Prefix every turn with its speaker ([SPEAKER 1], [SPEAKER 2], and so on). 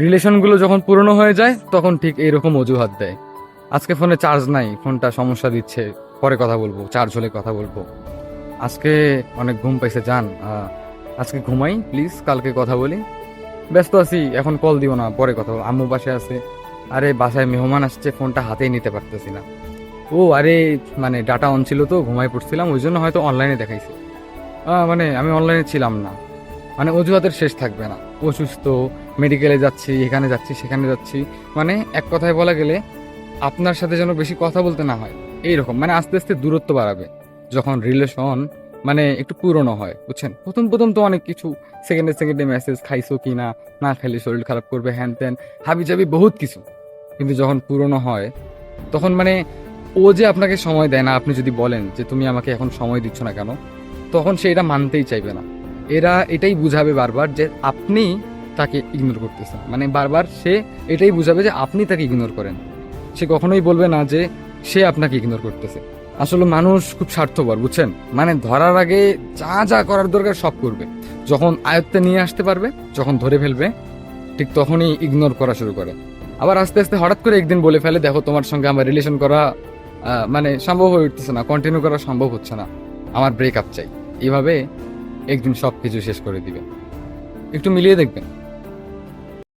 [SPEAKER 1] রিলেশনগুলো যখন পুরনো হয়ে যায় তখন ঠিক এইরকম অজুহাত দেয়। আজকে ফোনে চার্জ নাই, ফোনটা সমস্যা দিচ্ছে, পরে কথা বলবো, চার্জ হলে কথা বলবো। আজকে অনেক ঘুম পাইছে, যান আজকে ঘুমাই প্লিজ, কালকে কথা বলি। ব্যস্ত আছি, এখন কল দিও না, পরে কথা বলবো, আম্মু বাসায় আছে। আরে বাসায় মেহমান আসছে, ফোনটা হাতেই নিতে পারতেছি না। ও আরে, মানে ডাটা অন ছিল তো, ঘুমাই পড়ছিলাম, ওই জন্য হয়তো অনলাইনে দেখাইছে। মানে আমি অনলাইনে ছিলাম না। মানে অজুহাতের শেষ থাকবে না। অসুস্থ, মেডিকেলে যাচ্ছি, এখানে যাচ্ছি, সেখানে যাচ্ছি। মানে এক কথায় বলা গেলে আপনার সাথে যেন বেশি কথা বলতে না হয়, এইরকম। মানে আস্তে আস্তে দূরত্ব বাড়াবে যখন রিলেশন মানে একটু পুরনো হয়, বুঝছেন? প্রথম প্রথম তো অনেক কিছু, সেকেন্ডে সেকেন্ডে মেসেজ, খাইছো কি না, না খাইলে শরীর খারাপ করবে, হ্যান ত্যান, হাবি জাবি বহুত কিছু। কিন্তু যখন পুরনো হয় তখন মানে ও যে আপনাকে সময় দেয় না, আপনি যদি বলেন যে তুমি আমাকে এখন সময় দিচ্ছ না কেন, তখন সে এটা মানতেই চাইবে না। এরা এটাই বুঝাবে বারবার যে আপনি তাকে ইগনোর করতেছেন, মানে বারবার সে এটাই বুঝাবে যে আপনি তাকে ইগনোর করেন। সে কখনোই বলবে না যে সে আপনাকে ইগনোর করতেছে। আসলে মানুষ খুব স্বার্থপর, বুঝছেন? মানে ধরার আগে যা যা করার দরকার সব করবে, যখন আয়ত্তে নিয়ে আসতে পারবে, যখন ধরে ফেলবে, ঠিক তখনই ইগনোর করা শুরু করে। আবার আস্তে আস্তে হঠাৎ করে একদিন বলে ফেলে, দেখো তোমার সঙ্গে আমার রিলেশন করা মানে সম্ভব হয়ে উঠতেছে না, কন্টিনিউ করা সম্ভব হচ্ছে না, আমার ব্রেকআপ চাই। এইভাবে একদিন সব কিছু শেষ করে দিবে। একটু মিলিয়ে দেখবেন।